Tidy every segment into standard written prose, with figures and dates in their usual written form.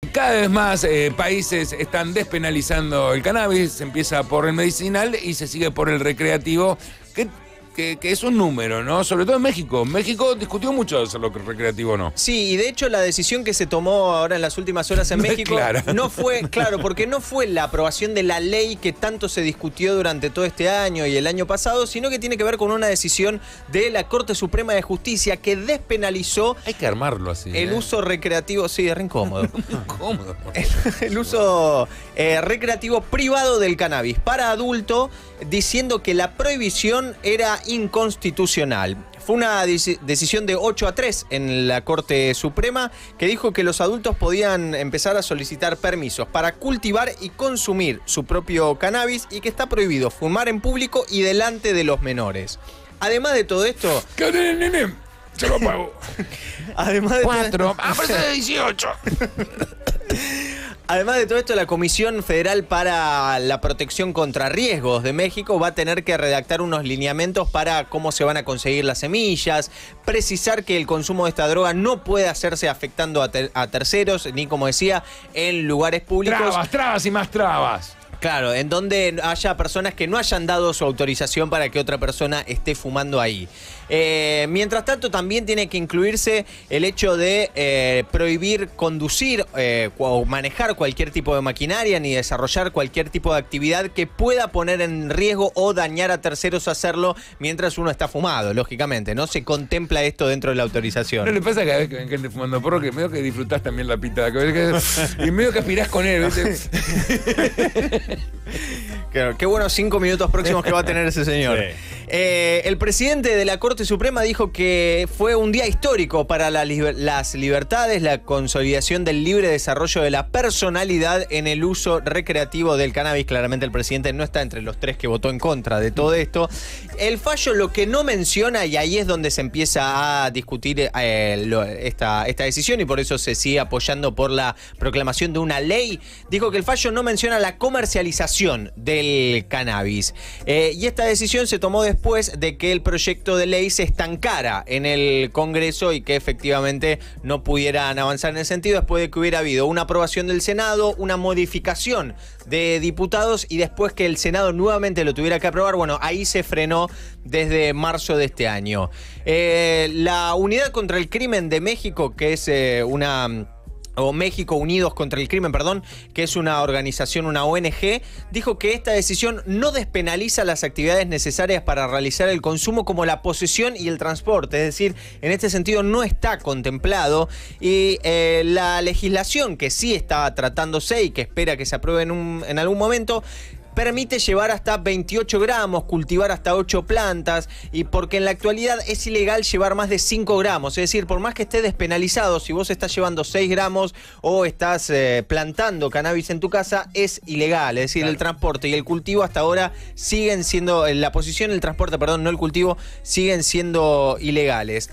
Cada vez más países están despenalizando el cannabis, se empieza por el medicinal y se sigue por el recreativo, que es un número, ¿no? Sobre todo en México. México discutió mucho hacerlo recreativo o no. Sí, y de hecho la decisión que se tomó ahora en las últimas horas en México no fue, claro, porque no fue la aprobación de la ley que tanto se discutió durante todo este año y el año pasado, sino que tiene que ver con una decisión de la Corte Suprema de Justicia que despenalizó. Hay que armarlo así. El uso recreativo, sí, es re incómodo. Incómodo. El uso recreativo privado del cannabis para adulto, diciendo que la prohibición era inconstitucional. Fue una decisión de 8-3 en la Corte Suprema que dijo que los adultos podían empezar a solicitar permisos para cultivar y consumir su propio cannabis y que está prohibido fumar en público y delante de los menores. Además de todo esto... ¿Qué tenés, nene? Se lo pago. Además de 4. Parece de 18. Además de todo esto, la Comisión Federal para la Protección contra Riesgos de México va a tener que redactar unos lineamientos para cómo se van a conseguir las semillas, precisar que el consumo de esta droga no puede hacerse afectando a terceros, ni, como decía, en lugares públicos. Trabas y más trabas. Claro, en donde haya personas que no hayan dado su autorización para que otra persona esté fumando ahí. Mientras tanto, también tiene que incluirse el hecho de prohibir conducir o manejar cualquier tipo de maquinaria ni desarrollar cualquier tipo de actividad que pueda poner en riesgo o dañar a terceros hacerlo mientras uno está fumado, lógicamente. No se contempla esto dentro de la autorización. ¿No le pasa cada vez que ven gente fumando porro que medio que disfrutás también la pita? Y medio que aspirás con él, ¿viste? Claro, qué buenos 5 minutos próximos que va a tener ese señor. Sí. El presidente de la Corte Suprema dijo que fue un día histórico para las libertades, la consolidación del libre desarrollo de la personalidad en el uso recreativo del cannabis. Claramente el presidente no está entre los 3 que votó en contra de todo esto. El fallo lo que no menciona, y ahí es donde se empieza a discutir esta decisión y por eso se sigue apoyando por la proclamación de una ley, dijo que el fallo no menciona la comercialización del cannabis. Y esta decisión se tomó después de que el proyecto de ley se estancara en el Congreso y que efectivamente no pudieran avanzar en ese sentido después de que hubiera habido una aprobación del Senado, una modificación de diputados y después que el Senado nuevamente lo tuviera que aprobar. Bueno, ahí se frenó desde marzo de este año. La Unidad contra el Crimen de México, que es México Unidos contra el Crimen, perdón, que es una organización, una ONG, dijo que esta decisión no despenaliza las actividades necesarias para realizar el consumo como la posesión y el transporte, es decir, en este sentido no está contemplado y la legislación que sí está tratándose y que espera que se apruebe en algún momento permite llevar hasta 28 gramos, cultivar hasta 8 plantas, y porque en la actualidad es ilegal llevar más de 5 gramos. Es decir, por más que esté despenalizado, si vos estás llevando 6 gramos o estás plantando cannabis en tu casa, es ilegal. Es decir, claro, el transporte y el cultivo hasta ahora siguen siendo, la posición, el transporte, perdón, no el cultivo, siguen siendo ilegales.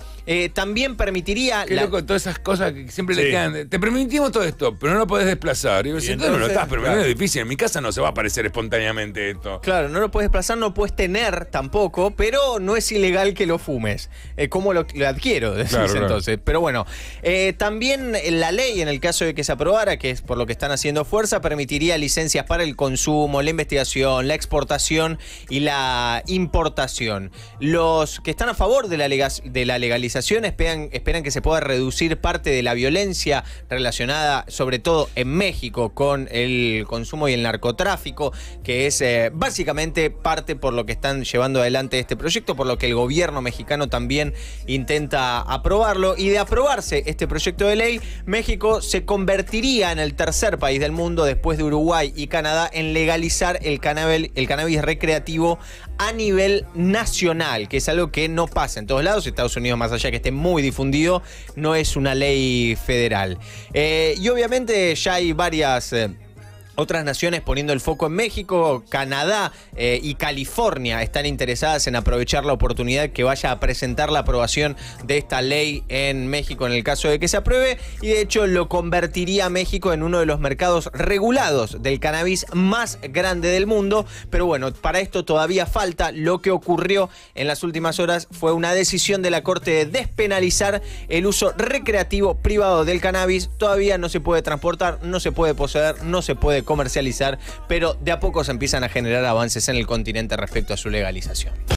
También permitiría... Qué loco, todas esas cosas que siempre le quedan. Te permitimos todo esto, pero no lo podés desplazar. Y vos decís, no lo estás, pero claro, es difícil. En mi casa no se va a aparecer espontáneamente esto. Claro, no lo puedes desplazar, no puedes tener tampoco, pero no es ilegal que lo fumes. ¿Cómo lo adquiero? Claro, entonces. Claro. Pero bueno, también la ley, en el caso de que se aprobara, que es por lo que están haciendo fuerza, permitiría licencias para el consumo, la investigación, la exportación y la importación. Los que están a favor de la legalización esperan que se pueda reducir parte de la violencia relacionada, sobre todo en México, con el consumo y el narcotráfico, que es básicamente parte por lo que están llevando adelante este proyecto, por lo que el gobierno mexicano también intenta aprobarlo. Y de aprobarse este proyecto de ley, México se convertiría en el tercer país del mundo, después de Uruguay y Canadá, en legalizar el cannabis recreativo a nivel nacional, que es algo que no pasa en todos lados. Estados Unidos, más allá que esté muy difundido, no es una ley federal. Y obviamente ya hay varias Otras naciones poniendo el foco en México, Canadá y California están interesadas en aprovechar la oportunidad que vaya a presentar la aprobación de esta ley en México en el caso de que se apruebe, y de hecho lo convertiría a México en uno de los mercados regulados del cannabis más grande del mundo. Pero bueno, para esto todavía falta. Lo que ocurrió en las últimas horas fue una decisión de la Corte de despenalizar el uso recreativo privado del cannabis. Todavía no se puede transportar, no se puede poseer, no se puede comercializar, pero de a poco se empiezan a generar avances en el continente respecto a su legalización.